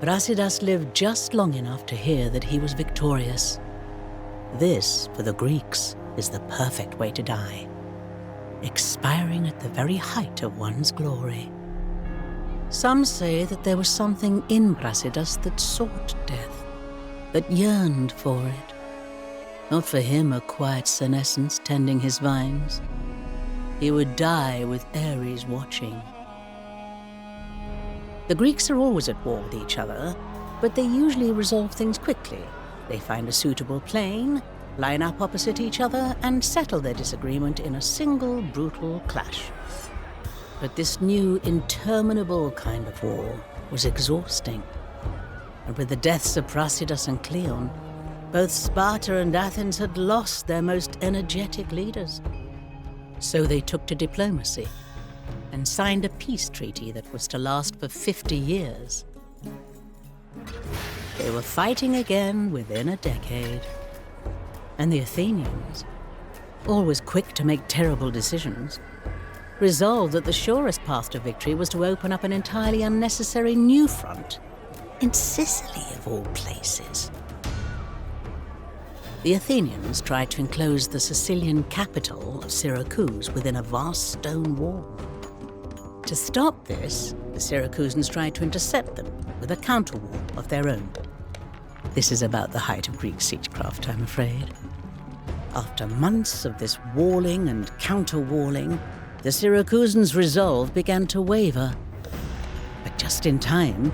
Brasidas lived just long enough to hear that he was victorious. This, for the Greeks, is the perfect way to die, expiring at the very height of one's glory. Some say that there was something in Brasidas that sought death, that yearned for it. Not for him a quiet senescence tending his vines. He would die with Ares watching. The Greeks are always at war with each other, but they usually resolve things quickly. They find a suitable plain, line up opposite each other, and settle their disagreement in a single brutal clash. But this new, interminable kind of war was exhausting. And with the deaths of Brasidas and Cleon, both Sparta and Athens had lost their most energetic leaders. So they took to diplomacy and signed a peace treaty that was to last for 50 years. They were fighting again within a decade. And the Athenians, always quick to make terrible decisions, resolved that the surest path to victory was to open up an entirely unnecessary new front, in Sicily of all places. The Athenians tried to enclose the Sicilian capital of Syracuse within a vast stone wall. To stop this, the Syracusans tried to intercept them with a counterwall of their own. This is about the height of Greek siegecraft, I'm afraid. After months of this walling and counter-walling, the Syracusans' resolve began to waver. But just in time,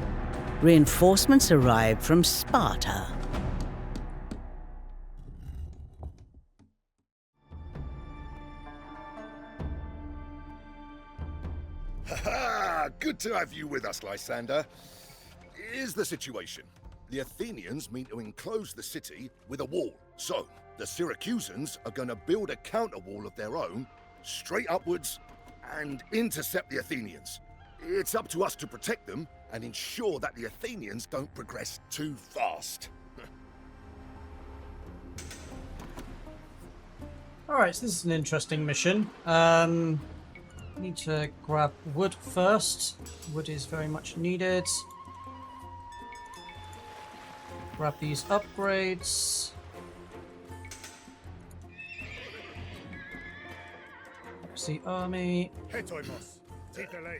reinforcements arrived from Sparta. Ha! Good to have you with us, Lysander. Here's the situation. The Athenians mean to enclose the city with a wall. So, the Syracusans are going to build a counter-wall of their own, straight upwards, and intercept the Athenians. It's up to us to protect them and ensure that the Athenians don't progress too fast. Alright, so this is an interesting mission. Need to grab wood first. Wood is very much needed. Grab these upgrades. The army.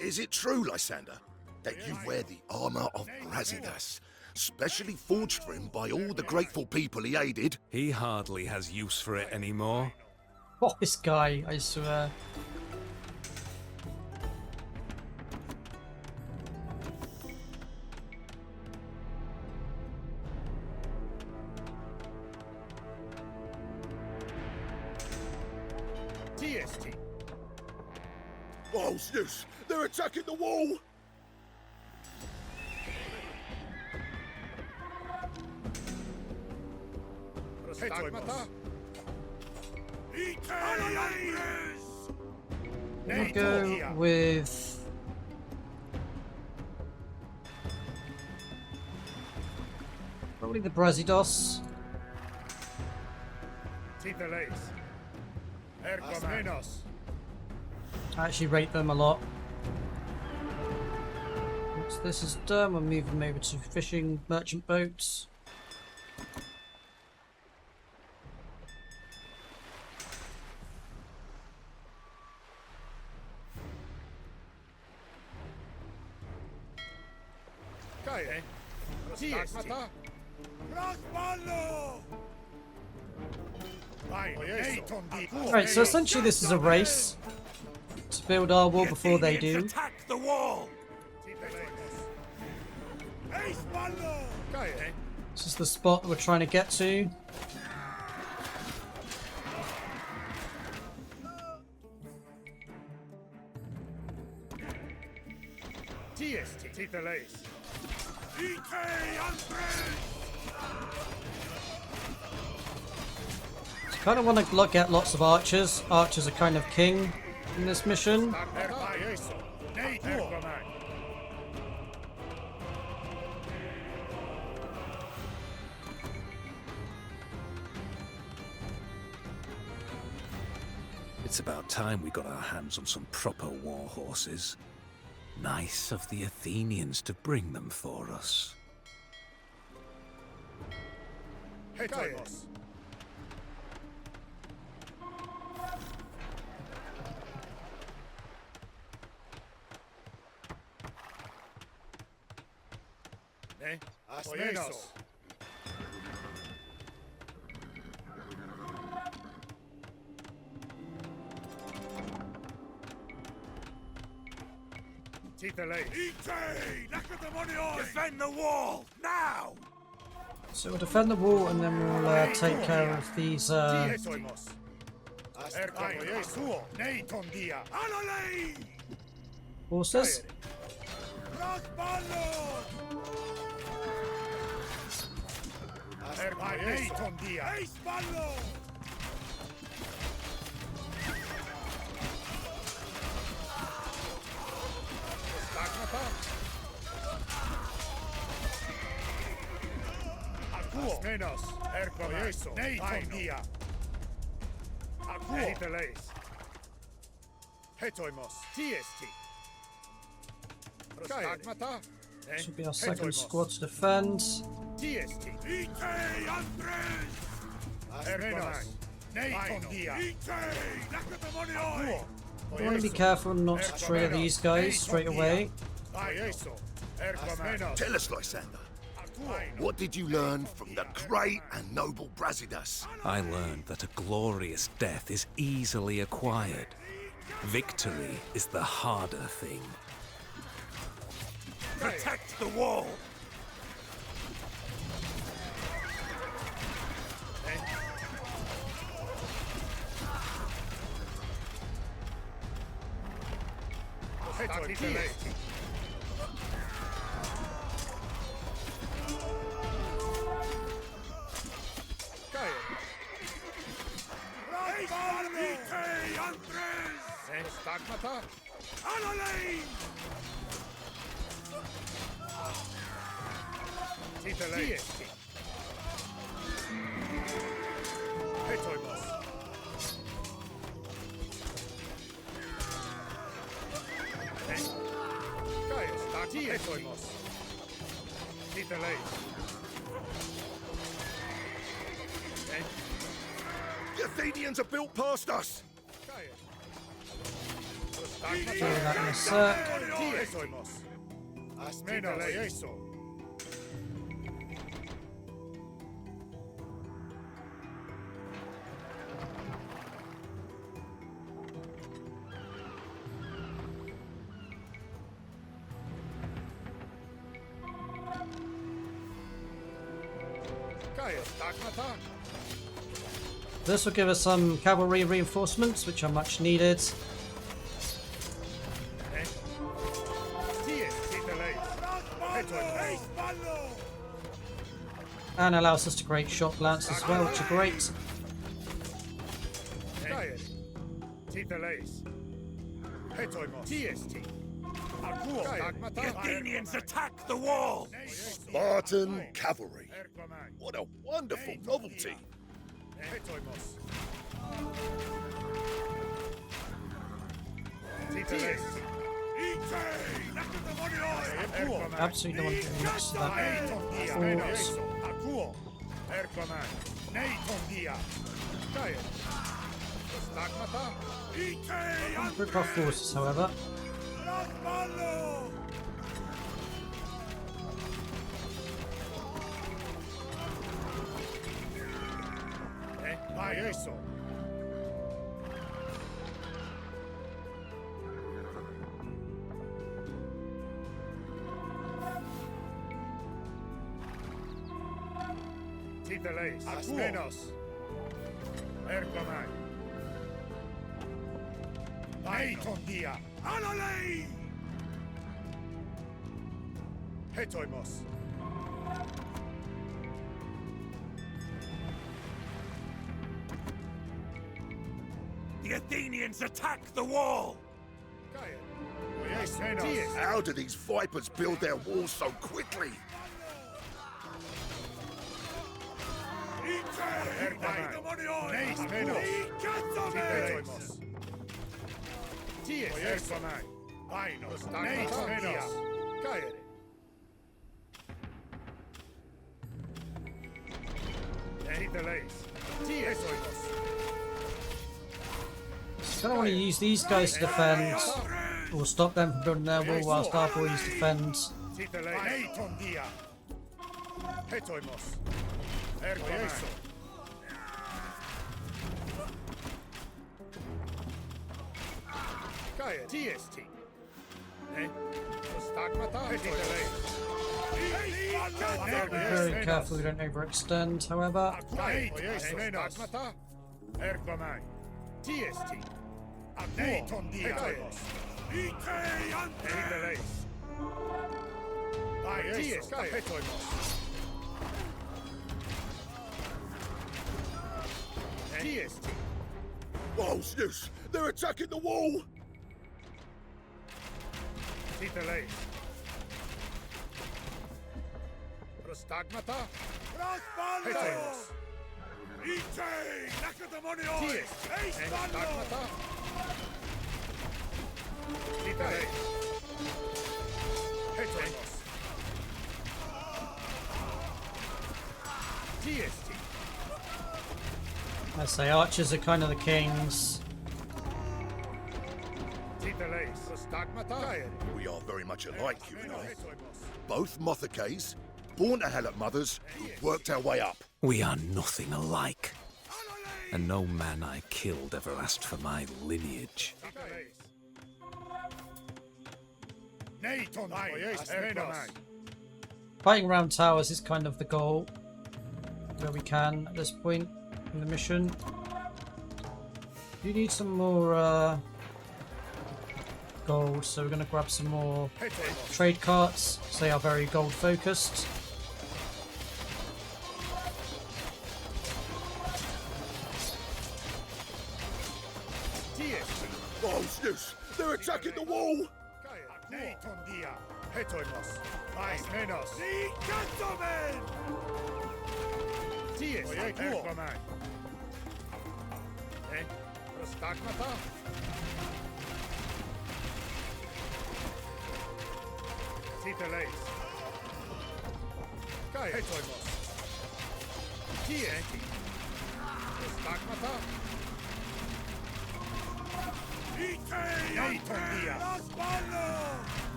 Is it true, Lysander, that you wear the armor of Brasidas, specially forged for him by all the grateful people he aided? He hardly has use for it anymore. Oh, this guy, I swear. Oh, Zeus! They're attacking the wall! We'll go with... probably the Brasidos. I actually rate them a lot. Once this is done, we'll move them over to fishing merchant boats. Right, so essentially this is a race to build our wall before they do. Attack the wall! This is the spot that we're trying to get to. Kind of want to get lots of archers. Archers are kind of king in this mission. It's about time we got our hands on some proper war horses. Nice of the Athenians to bring them for us. Hetoimos. Ne? Asmenos. Defend the wall now! So we'll defend the wall and then we'll take care of these horses. Menos, Erkomeso, Neitondia. Hetoleis. Hetoimos, TST. Prostagmata. This will be our second squad to defend. TST. Ite Andres. Ermenos, Neitondia. Ite, Nakatamonioi. I want to be careful not to trigger these guys straight away. Tell us, Lysander. What did you learn from the great and noble Brasidas? I learned that a glorious death is easily acquired. Victory is the harder thing. Protect the wall! Stagmata. Alale! Titele. Hetoimos. Gaius, Tati, Hetoimos. Titele. The Athenians are built past us. Do that in a sec. This will give us some cavalry reinforcements, which are much needed. And allows us to create shock lance as well, which are great. The Athenians attack the wall! Spartan cavalry. What a wonderful novelty. Absolutely don't want to be next to that force. Rip off forces, however. Asmenos. Erkomai. Aitondia. Alale! Hetoimos. The Athenians attack the wall! How do these vipers build their walls so quickly? I don't want to use these guys to defend, or stop them from building their wall whilst our boys defend. Very careful we don't overextend, however. Oh, Zeus! They're attacking the wall! Prostagmata? Ite! Nakadamonio! Stagmata? I say archers are kind of the kings. We are very much alike, you and I. Both Mothakays, born to hell at mothers, who worked our way up. We are nothing alike. And no man I killed ever asked for my lineage. Fighting around towers is kind of the goal, where we can at this point in the mission. You need some more gold, so we're going to grab some more trade carts, so they are very gold focused. Oh, Zeus! They're attacking the wall!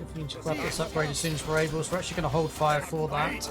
If we need to grab this upgrade as soon as we're able, so we're actually going to hold fire for that.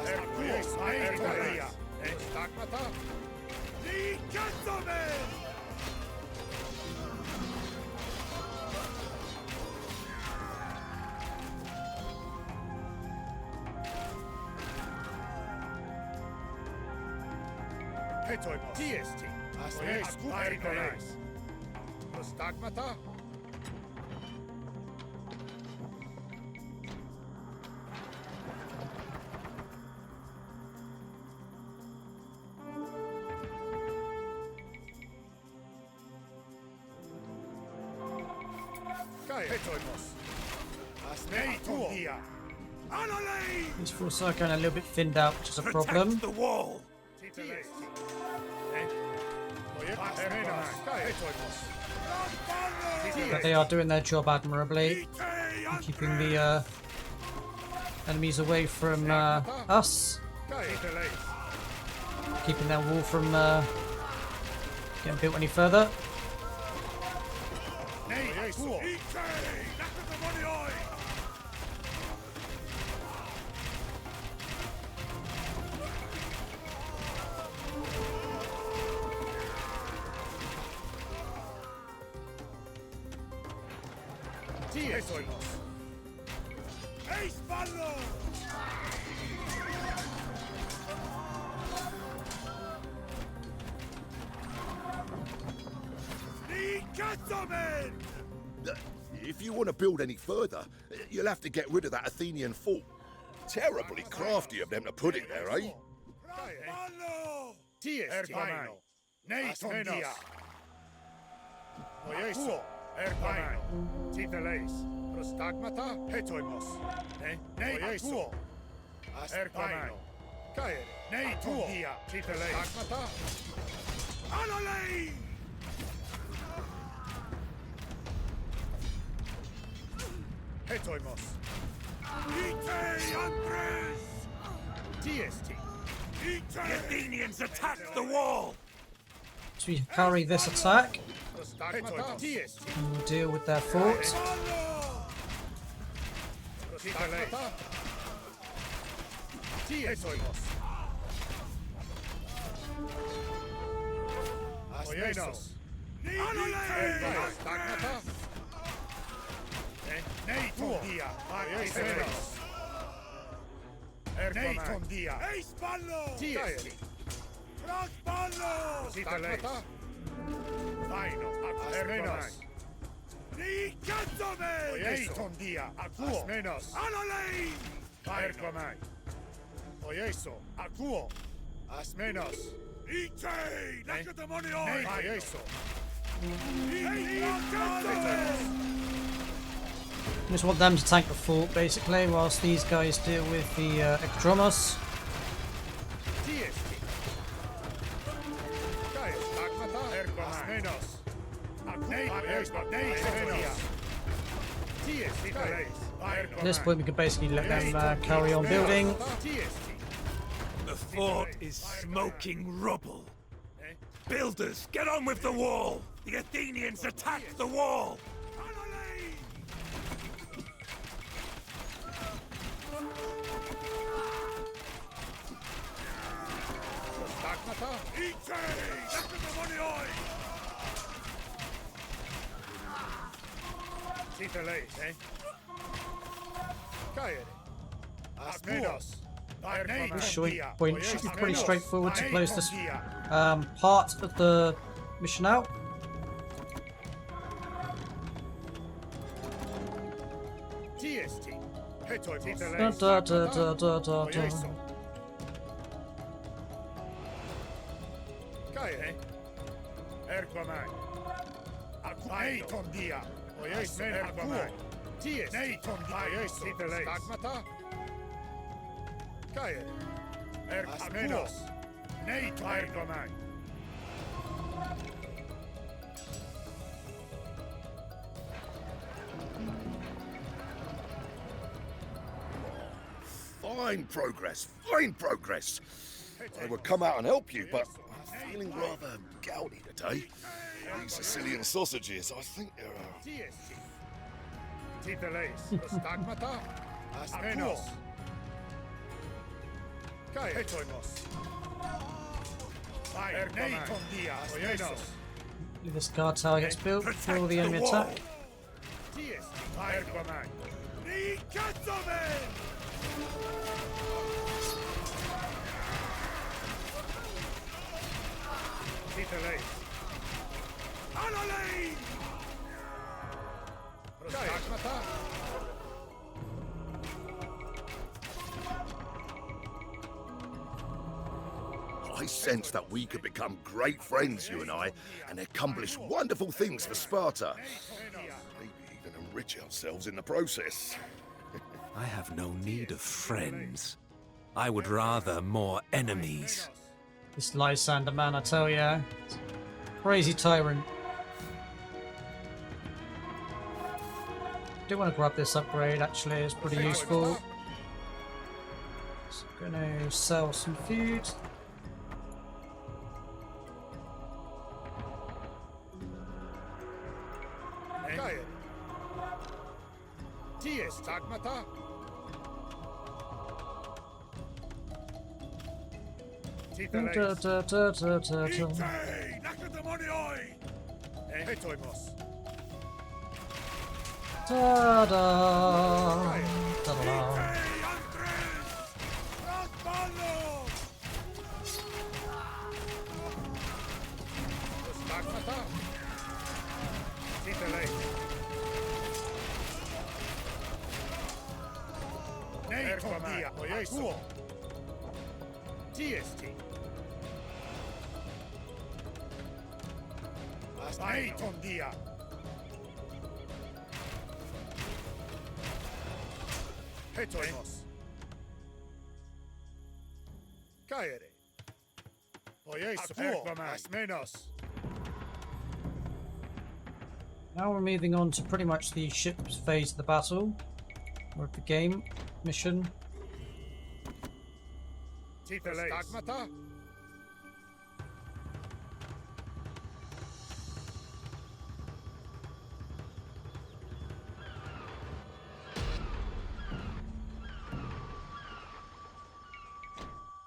These forces are going a little bit thinned out, which is a problem. The wall! But they are doing their job admirably, keeping the enemies away from us, keeping their wall from getting built any further. If you want to build any further, you'll have to get rid of that Athenian fort. Terribly crafty of them to put it there, eh? Hetoimos. Ite Andres. TST. The Athenians attacked the wall! So we carry this attack Hetoimos. TST. and we'll deal with their fort. Stagmata. Hetoimos. Asmenos. Stagmata. Neiton dia. Asmenos. Neiton dia. Eis ballo. TST. Frag ballo. Stagmata. Vaino. Asmenos. Ni cazzome. Neiton dia. Asmenos. Analein. Erkomai. Oieso. Akuo. Asmenos. Ite. Nakademonio. Oieso. We just want them to tank the fort basically, whilst these guys deal with the Ekdromos. At this point we can basically let them carry on building. The fort is smoking rubble. Builders, get on with the wall! The Athenians attacked the wall! This point should be pretty straightforward to close this part of the mission out. Da, da, da, da, da, da, da. Fine progress, fine progress. I would come out and help you, but I'm feeling rather gouty today. These Sicilian sausages, I think they're... Stagmata. Asmenos. Hetoimos. Neiton dia. Asmenos. This guard tower gets built for the enemy attack. I sense that we could become great friends, you and I, and accomplish wonderful things for Sparta. Maybe even enrich ourselves in the process. I have no need of friends. I would rather more enemies. This Lysander man, I tell ya, crazy tyrant. Do want to grab this upgrade actually, it's pretty useful. So I'm gonna sell some food. Stagmata. Da, da, da, da, da, da. Hetoimos. Da, da, da, da. Stagmata. Erkomai. Oieso. TST. Neiton dia. Hetoimos. Caere. Oieso. Erkomai. Asmenos. Now we're moving on to pretty much the ship's phase of the battle. Or the game mission. Stigmata.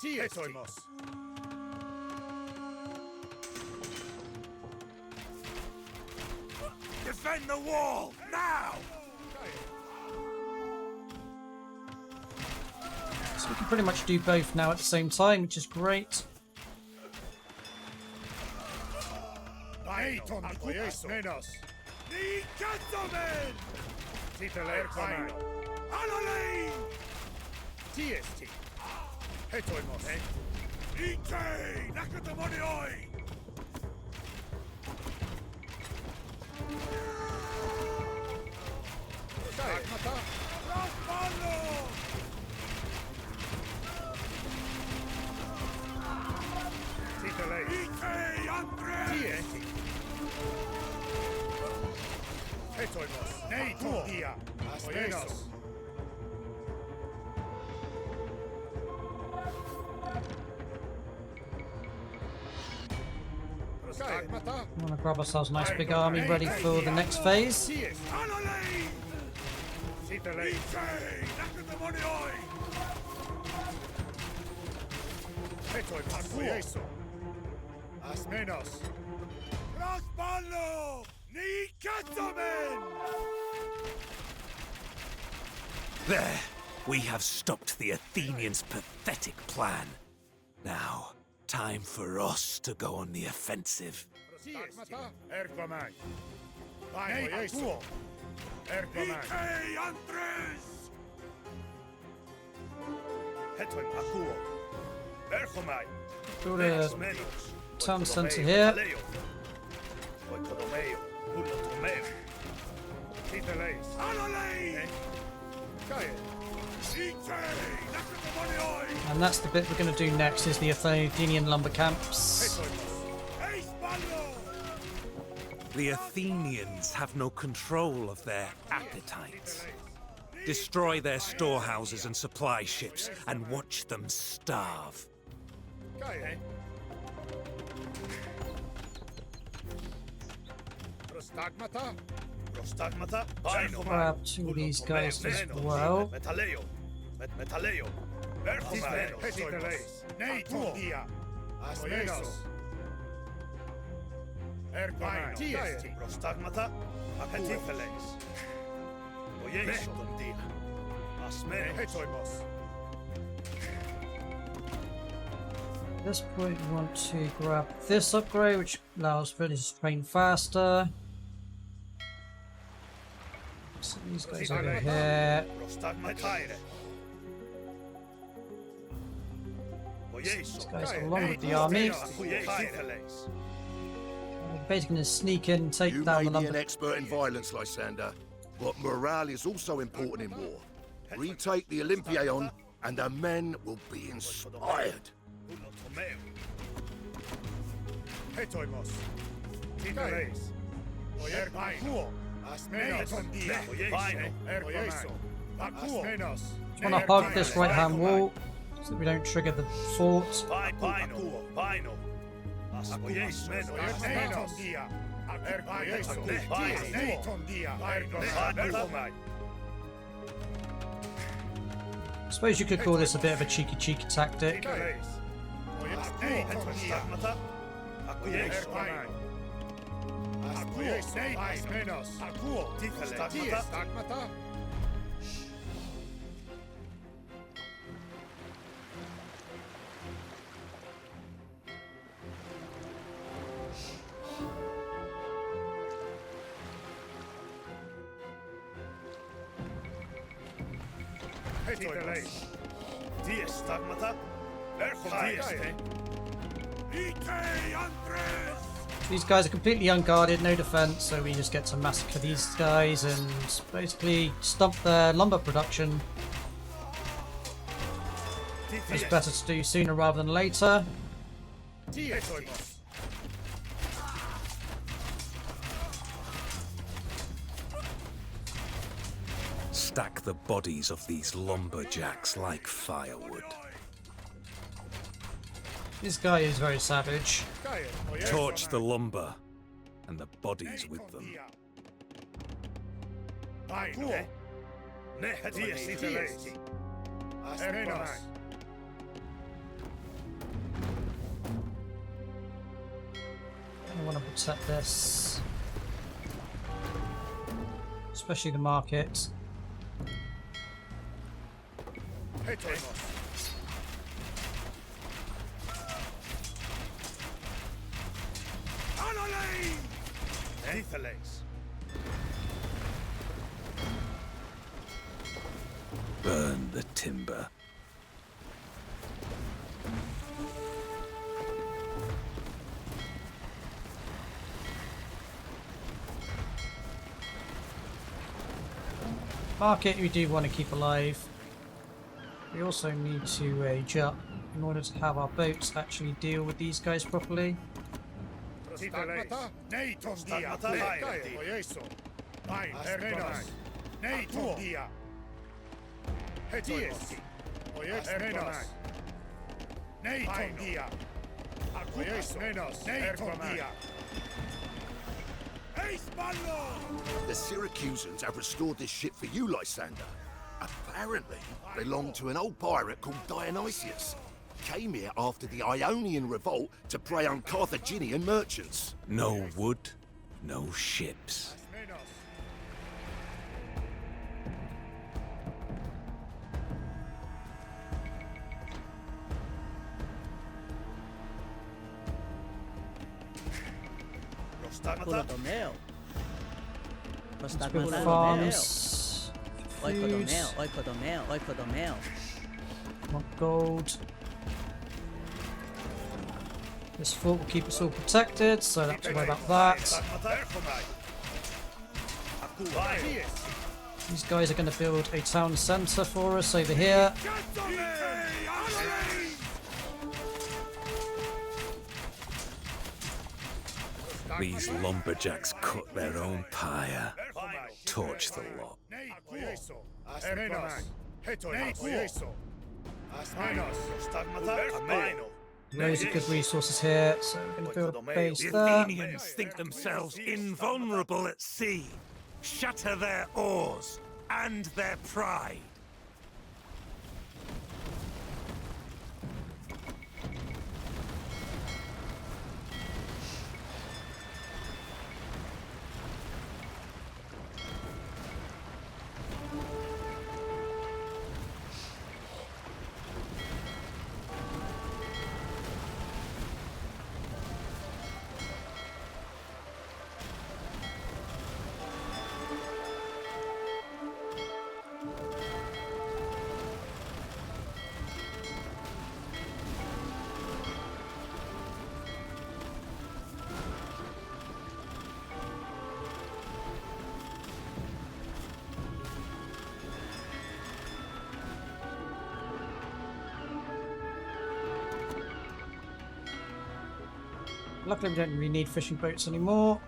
Hetoimos. Defend the wall, now! So we can pretty much do both now at the same time, which is great. Aiton Apoieso. Menos. The gentlemen! Titeler Paino. Anolin! TST. Hetoimos. Ike! Nakatamonioi! Stigmata. Raspallo! Titeler. Ike Andres! TST. Hetoimos. Neiton Dia. Apoieso. Stigmata. We want to grab ourselves a nice big army ready for the next phase. Anolin! Titeler. Ike! Nakatamonioi! Hetoimos. Apoieso. Asmenos. Raspallo! Ni gentlemen! There! We have stopped the Athenians' pathetic plan. Now, time for us to go on the offensive. Stigmata. Erquamai. Apoieso. Erquamai. Ike Andres! Hetoim Akuo. Erquamai. Build a town centre here. Titeles. Anolin! Kae. Ike! Nakatamonioi! And that's the bit we're going to do next, is the Athenian lumber camps. The Athenians have no control of their appetites. Destroy their storehouses and supply ships and watch them starve. Kae. Prostagmata. Prostagmata. Grab two of these guys as well. Metaleo. Metaleo. Titeles. Neiton Dia. Asmenos. Erquamai. TST. Prostagmata. Apetiteles. Oieson Dia. Asmenos. Hetoimos. At this point we want to grab this upgrade, which allows villagers to train faster. So these guys over here. Prostagmataire. These guys along with the army. Titeles. We're basically going to sneak in and take You down may the be an lumber. expert in violence, Lysander, but morale is also important in war. Retake the Olympiaon, and the men will be inspired. Hetoimos. Titeles. Erquamai. Asmenos. Erquamai. Asmenos. I want to hug this right hand wall so that we don't trigger the fort. Asmenos. Dia. Erquamai. Neiton Dia. Erquamai. I suppose you could call this a bit of a cheeky tactic. Titeles. Neiton Dia. Erquamai. Asmenos. Akuo. Titeles. Stagmata. Titeles. Stagmata. Erquamai. Ike Andres! These guys are completely unguarded, no defense, so we just get to massacre these guys and basically stump their lumber production. It's better to do sooner rather than later. Hetoimos. Stack the bodies of these lumberjacks like firewood. This guy is very savage. Torch the lumber and the bodies with them. I want to protect this. Especially the market. Burn the timber. Market we do want to keep alive. We also need to age up in order to have our boats actually deal with these guys properly. The Syracusans have restored this ship for you, Lysander. Apparently, belonged to an old pirate called donHaize. Came here after the Ionian revolt to prey on Carthaginian merchants. No wood, no ships. Bartolomeo. Let's build farms. Food. Want gold. This fort will keep us all protected, so don't have to worry about that. These guys are going to build a town centre for us over here. These lumberjacks cut their own pyre. Torch the lot. Loads of good resources here, so we're going to build a base The there. Athenians think themselves invulnerable at sea. Shatter their oars and their pride. Luckily we don't really need fishing boats anymore.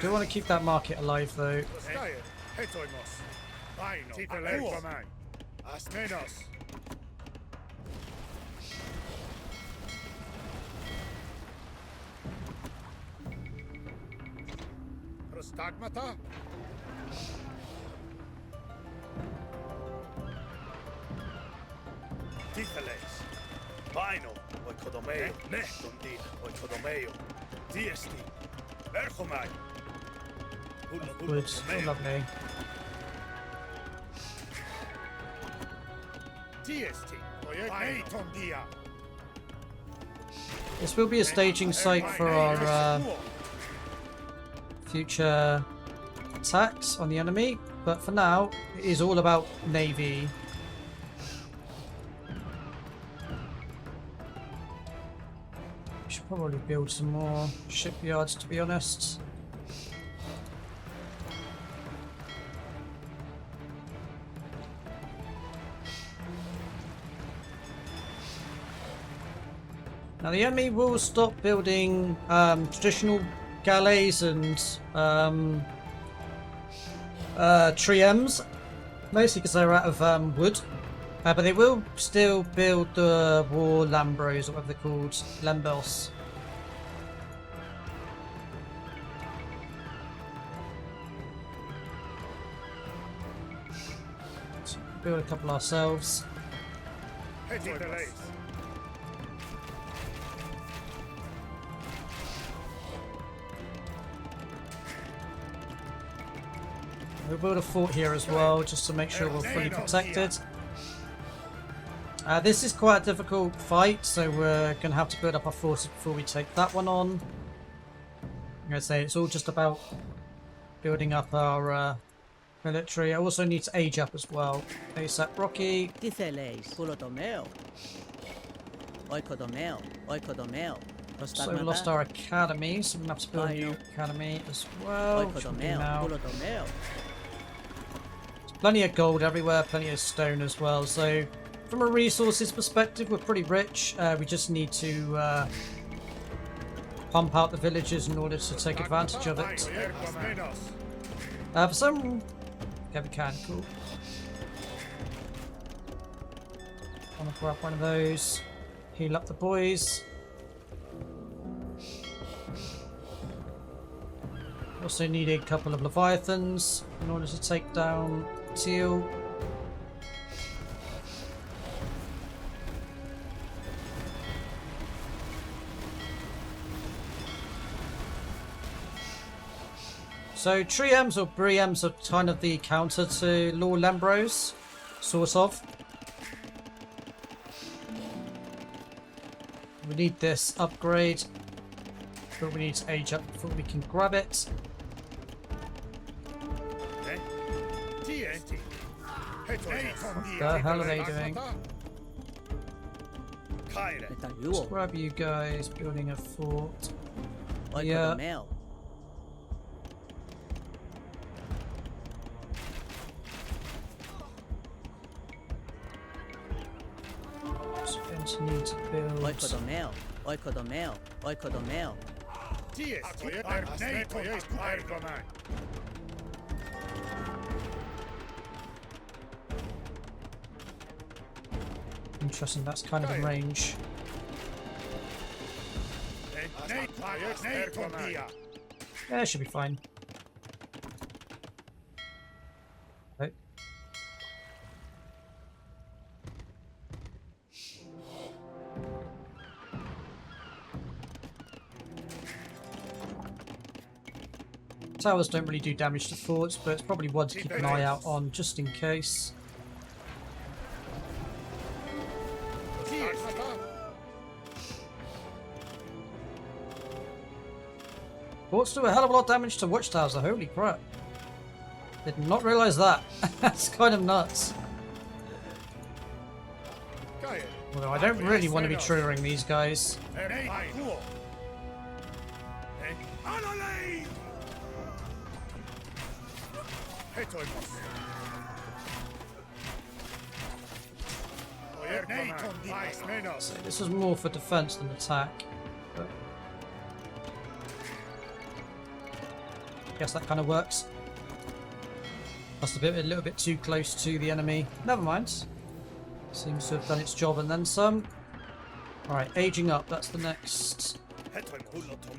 Do want to keep that market alive though. Prostagmata? Títeles. Vaino, oikodomeo. Nehtondi, oikodomeo. Tiesti. Verchomai. Good, so lovely. Tiesti. Oikodomeo. This will be a staging site for our future attacks on the enemy, but for now it is all about navy. We should probably build some more shipyards, to be honest. Now the enemy will stop building traditional galleys and triems, mostly because they're out of wood. But they will still build the war lambros, or whatever they're called, lambos. So build a couple ourselves. We'll build a fort here as well, just to make sure we're fully protected. This is quite a difficult fight, so we're going to have to build up our forces before we take that one on. I'm going to say it's all just about building up our military. I also need to age up as well. ASAP Rocky. So we lost our academy, so we're going to have to build a new academy as well. Which we'll do now. There's plenty of gold everywhere, plenty of stone as well, so from a resources perspective we're pretty rich. We just need to pump out the villages in order to take advantage of it. For some... yeah, we can, cool. I'm gonna grab one of those, heal up the boys. Also need a couple of Leviathans in order to take down Teal. So Triems or Briems are kind of the counter to Lord Lambros, sort of. We need this upgrade, but we need to age up before we can grab it. What the hell are they doing? Let's grab you guys, building a fort. Yeah. Continue to build. Interesting, that's kind of in range. Yeah, it should be fine. Okay. Towers don't really do damage to forts, but it's probably one to keep an eye out on just in case. Forts do a hell of a lot of damage to watchtowers, holy crap. Did not realise that. That's kind of nuts. Although I don't really want to be triggering these guys. So this was more for defense than attack, but I guess that kind of works. Must have been a little bit too close to the enemy. Never mind. Seems to have done its job and then some. Alright, aging up, that's the next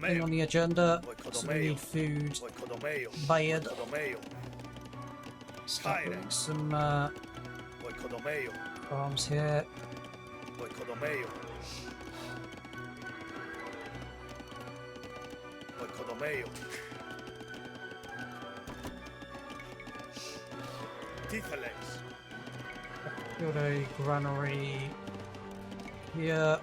thing on the agenda. So we need food. Bayard. Start putting some farms here. Build a granary here.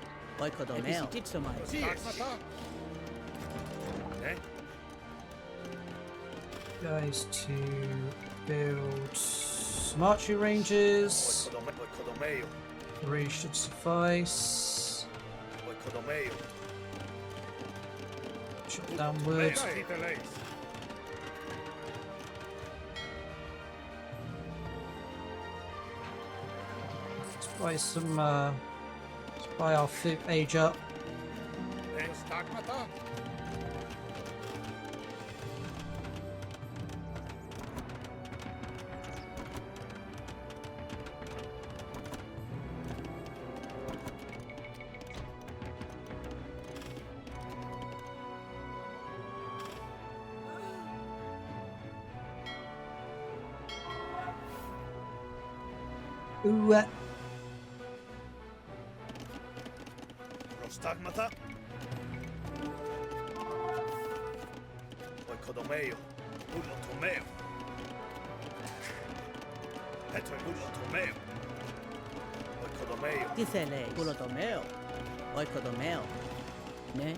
Guys to build some archery ranges. 3 should suffice. Chop down wood. Let's buy some. Let's buy our food age up. Stagmata? Ooh, Prostagmata? Oikodomeo. Ulotomeo. Petoi ulotomeo. Oikodomeo. Tithele, Gulodomeo, Oikodomeo, Ne,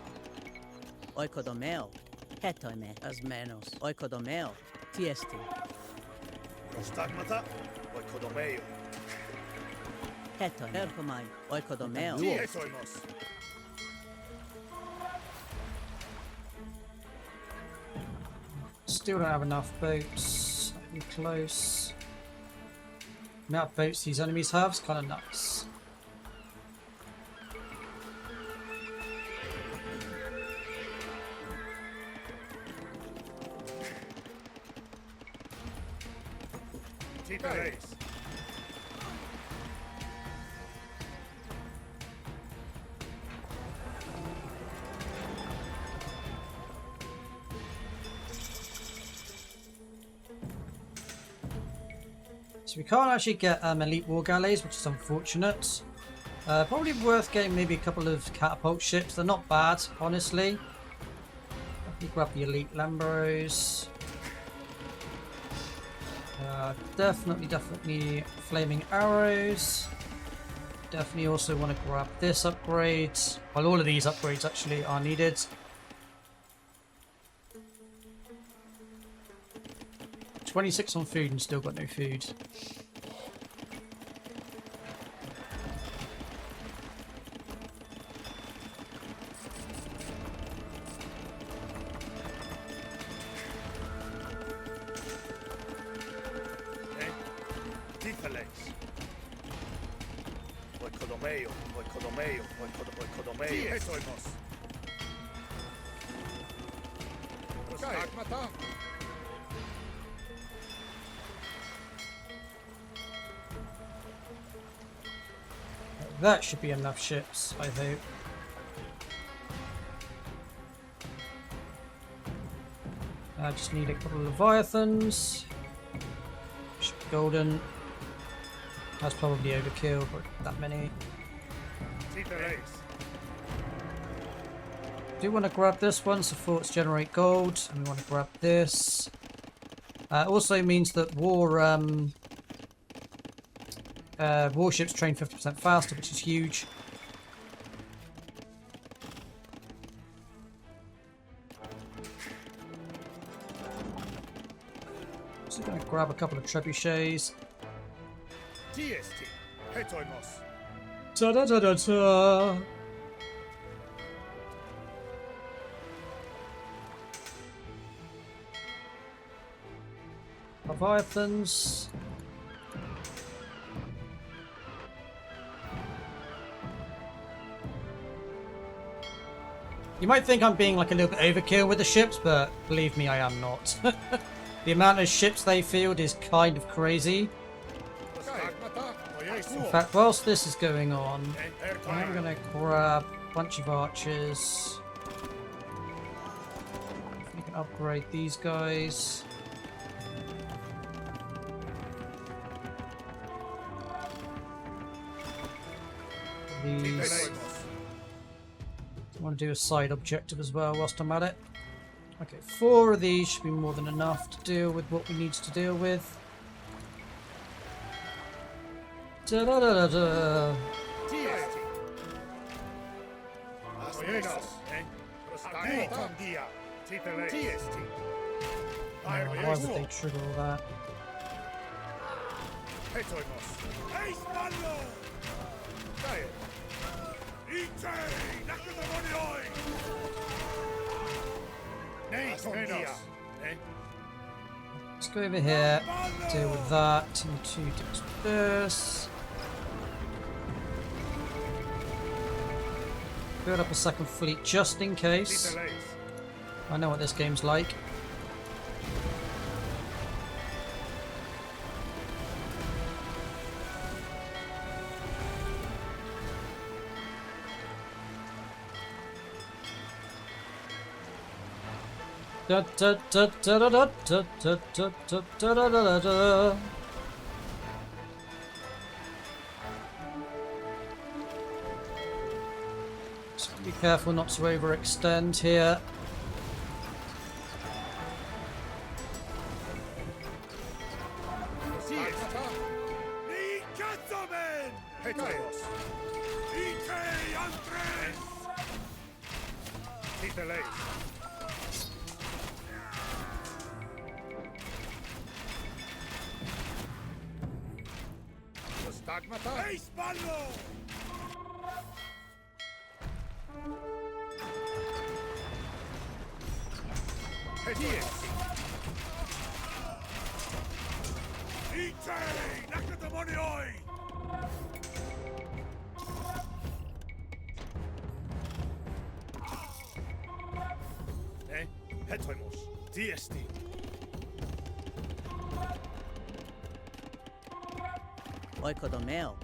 Oikodomeo, Hetoime, Asmenos, Oikodomeo, Tiesti, Prostagmata? Oikodomeo. Hetoi, Erpomai, Oikodomeo, Tietoimos. still don't have enough boats. Be close. The amount of boats these enemies have is kind of nuts. Titeles. So we can't actually get elite war galleys, which is unfortunate. Probably worth getting maybe a couple of catapult ships. They're not bad, honestly. Let me grab the elite Lambros. Definitely flaming arrows. Definitely also want to grab this upgrade. Well, all of these upgrades actually are needed. $26 on food and still got no food. Titeles. Oikodomeo. Oikodomeo. Oikodomeo. Tietoimos. Prostagmata? That should be enough ships, I hope. I just need a couple of Leviathans. Should be golden. That's probably overkill, but that many. Titeles. Do want to grab this one so forts generate gold, and we want to grab this. Also means that warships train 50% faster, which is huge. So going to grab a couple of trebuchets. Tiesti. Hetoimos. Ta da da da da. Leviathans. You might think I'm being like a little bit overkill with the ships, but believe me, I am not. The amount of ships they field is kind of crazy. In fact, whilst this is going on, I'm going to grab a bunch of archers. We can upgrade these guys. These. I want to do a side objective as well whilst I'm at it. Okay, 4 of these should be more than enough to deal with what we need to deal with. Da da da da da. Tiesti. Asmenos. Prostagmata. Titeles. Tiesti. Why would they trigger all that? Hetoimos. Eis Mallo. Dae. Ite. Nakudomonioi. Nei Tondia. Let's go over here, deal with that, and 2 deals with this. Build up a second fleet just in case. Titelace. I know what this game's like. Da da da da da da da da da da da da da. Just be careful not to overextend here. Stigmata. Ni Katzomen! Petros. Ite Andres! Titelace. Stigmata. Ace Ballo! Petros. Ite Nakadamonioi! Petremos. DST. Oikodomeo.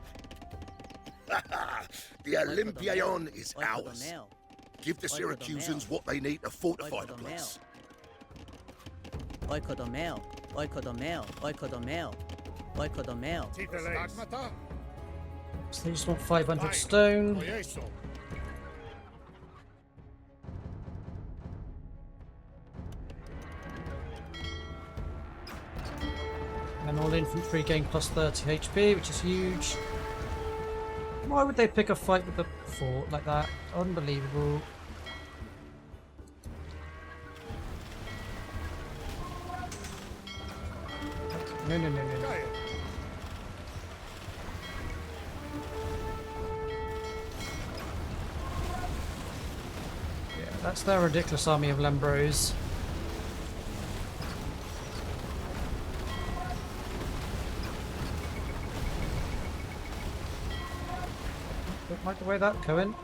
The Olympion is ours. Oikodomeo. Give the Syracusans what they need to fortify the place. Oikodomeo. Oikodomeo. Oikodomeo. Oikodomeo. Titelace. Stigmata. So they just want 500 stone. Oyeso. And all infantry gain plus 30 HP, which is huge. Why would they pick a fight with the fort like that? Unbelievable. No, no, no, no, no. Gaia. Yeah, that's their ridiculous army of Lembros. Don't like the way that going.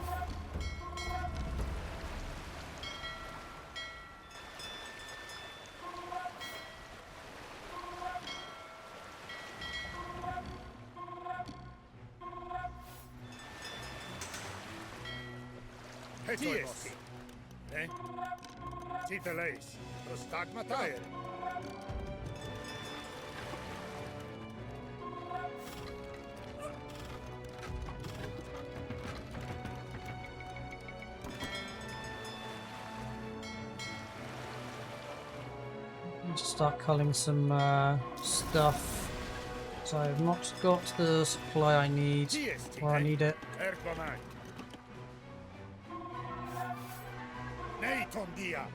Petros. Titelace. Stigmata. Need to start culling some stuff. So I've not got the supply I need, DST. or I need it. Ergoman. Neyton dia.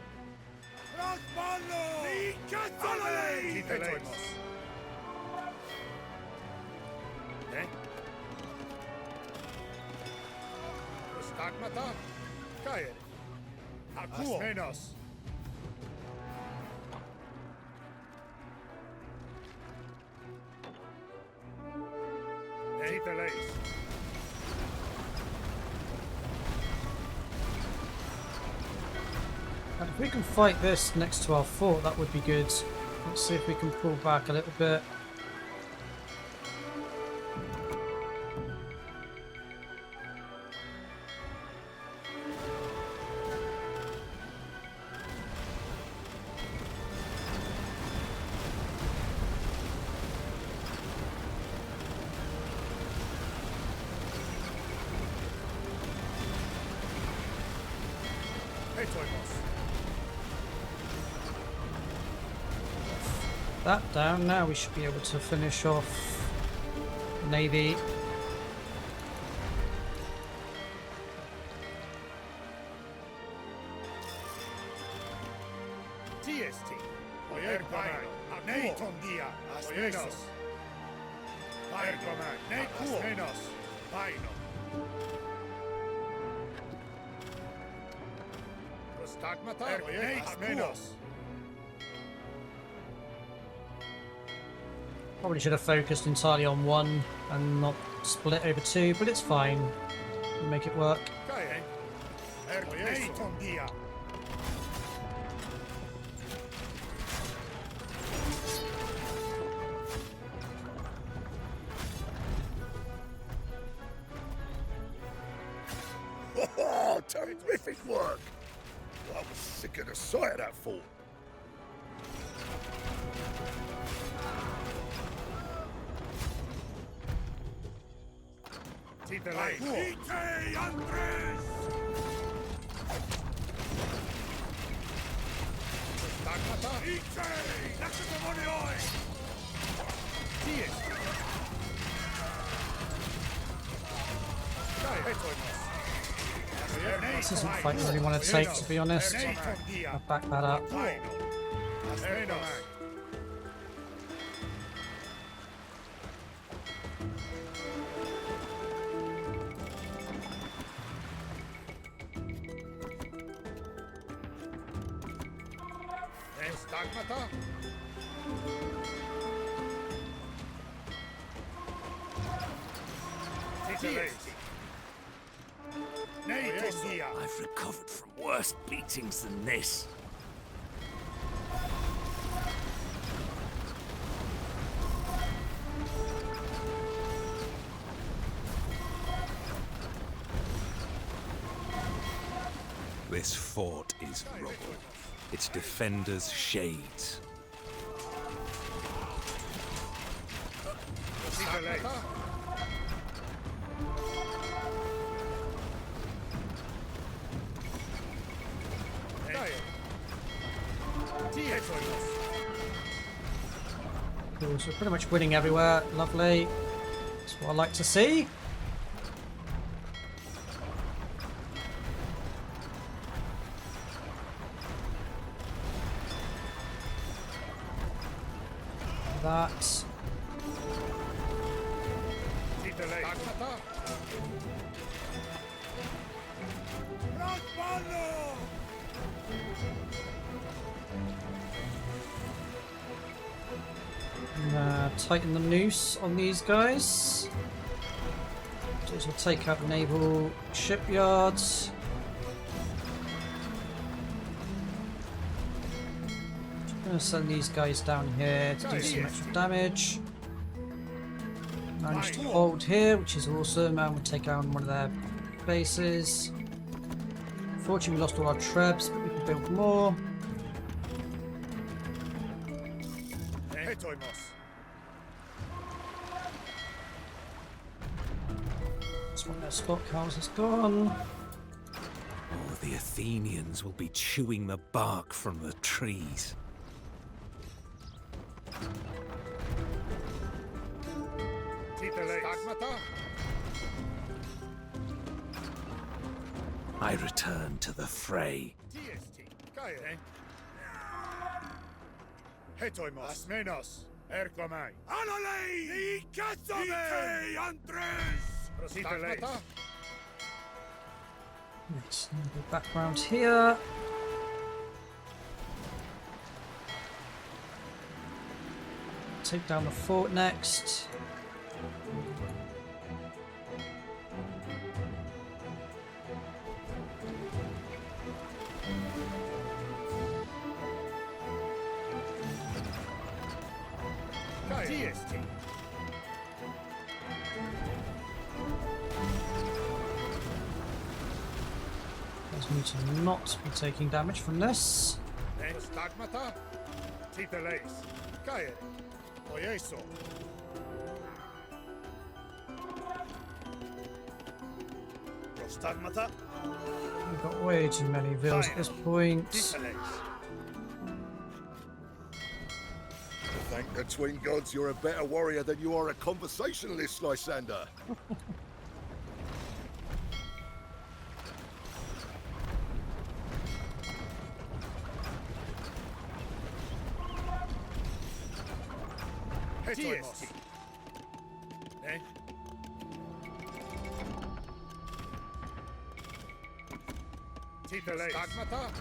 Rasballo! Ni Katzomen! Titelace. Stigmata. Caer. Akuo. Menos. Titelace. And if we can fight this next to our fort, that would be good. Let's see if we can pull back a little bit. That down, now we should be able to finish off the Navy. TST. Ergoman. Neyton dia. Menos. Ergoman. Nekuo. Menos. Paino. Stigmata. Menos. Probably should have focused entirely on one and not split over two, but it's fine. We'll make it work. Cae. Neiton dia. Oh, terrific work! I was sick of the sight of that fort. Ite Andres! Stagmata? Ite! Nakademonioi! Dies! This isn't a fight I really want to take, to be honest. I'll back that up. Stagmata? I've recovered from worse beatings than this. This fort is rubble. Its defenders shades. Cool, so we're pretty much winning everywhere. Lovely. That's what I like to see. That. Tighten the noose on these guys. Just will take out the naval shipyards. Just gonna send these guys down here to do some extra damage. Managed to hold here, which is awesome, and we'll take down one of their bases. Fortunately, we lost all our trebs, but we can build more. This one, their stockhouse is gone. Oh, the Athenians will be chewing the bark from the trees. I return to the fray. Hetoimos. Asmenos. Erkomai. Anolei! Ite Andres! Stagmata? Let's go back round here. Take down the fort next. DST. Those need to not be taking damage from this. Stagmata? Titeles. Caere. Oieso. Prostagmata? We've got way too many vills at this point. Titeles. Thank the twin gods you're a better warrior than you are a conversationalist, Lysander. Hetoimos. Eh? Titeles. Stagmata?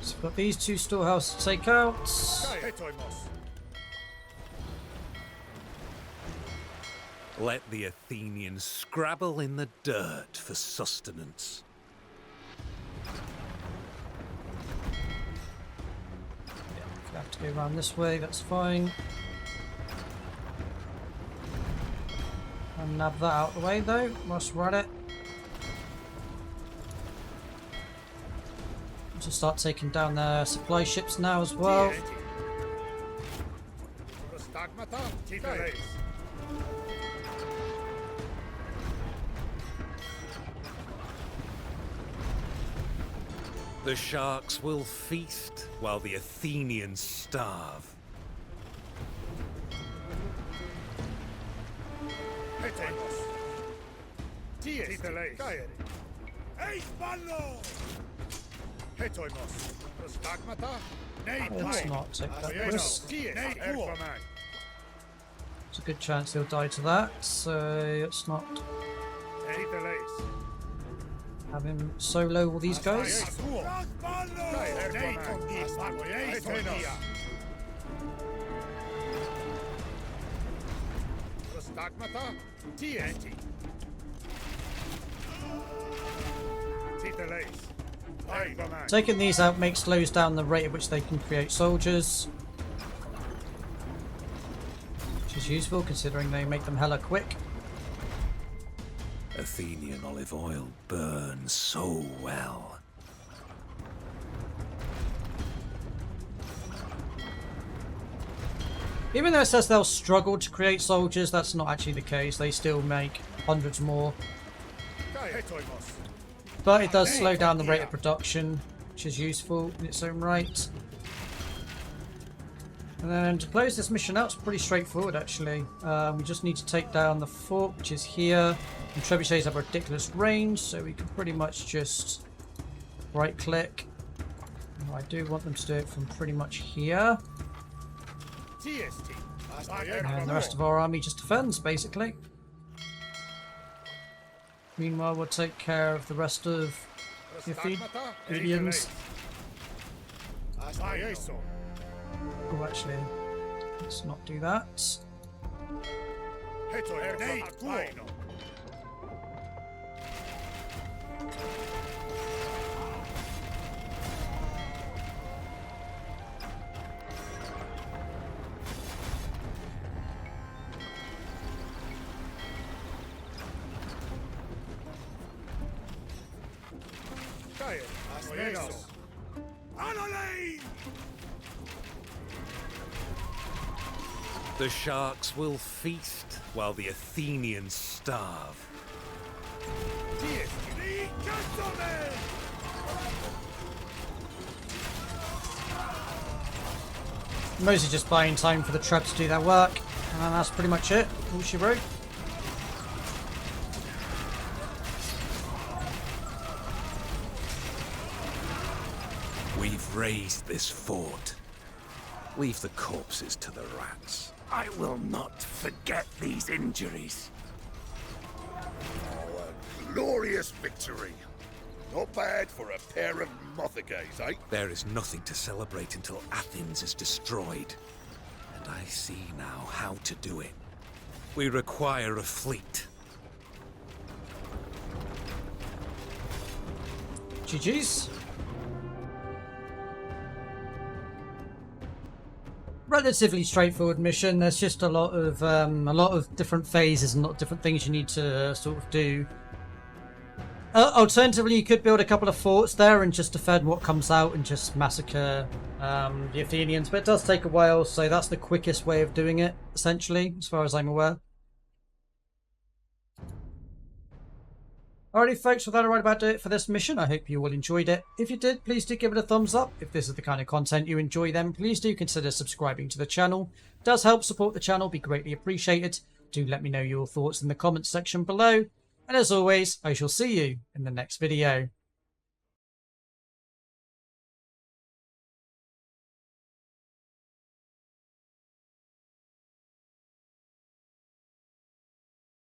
So we've got these two storehouses to take out. Hetoimos. Let the Athenians scrabble in the dirt for sustenance. I have to go around this way, that's fine. And nab that out of the way though, whilst we're at it. Just start taking down their supply ships now as well. Prostagmata, Titeleis. The sharks will feast while the Athenians starve. Hetemos. Titeleis. Caere. Eis ballo! Hetoimos. Prostagmata. Nei Let's pai. not take that Oienos. risk. Nei ergomai. There's a good chance they'll die to that, so let's not Titeleis. have him solo all these guys. Prostagmata, TNT. Titeleis. Ergomai. Taking these out slows down the rate at which they can create soldiers, which is useful considering they make them hella quick. Athenian olive oil burns so well. Even though it says they'll struggle to create soldiers, that's not actually the case. They still make hundreds more. Hetoimos. But it does slow down the rate of production, which is useful in its own right. And then to close this mission out, it's pretty straightforward actually. We just need to take down the fort, which is here. And trebuchets have a ridiculous range, so we can pretty much just right click. I do want them to do it from pretty much here. TST. And the rest of our army just defends, basically. Meanwhile, we'll take care of the rest of the Athenians. Oh, actually, let's not do that. The sharks will feast while the Athenians starve. Mostly just buying time for the traps to do their work, and that's pretty much it. All she wrote. We've razed this fort. Leave the corpses to the rats. I will not forget these injuries. Oh, a glorious victory. Not bad for a pair of mothagays, eh? There is nothing to celebrate until Athens is destroyed. And I see now how to do it. We require a fleet. GG's. Relatively straightforward mission. There's just a lot of different phases and a lot of different things you need to sort of do. Alternatively, you could build a couple of forts there and just defend what comes out and just massacre the Athenians, but it does take a while, so that's the quickest way of doing it, essentially, as far as I'm aware. Alrighty folks, well that'll right about do it for this mission. I hope you all enjoyed it. If you did, please do give it a thumbs up. If this is the kind of content you enjoy, then please do consider subscribing to the channel. It does help support the channel, be greatly appreciated. Do let me know your thoughts in the comments section below. And as always, I shall see you in the next video.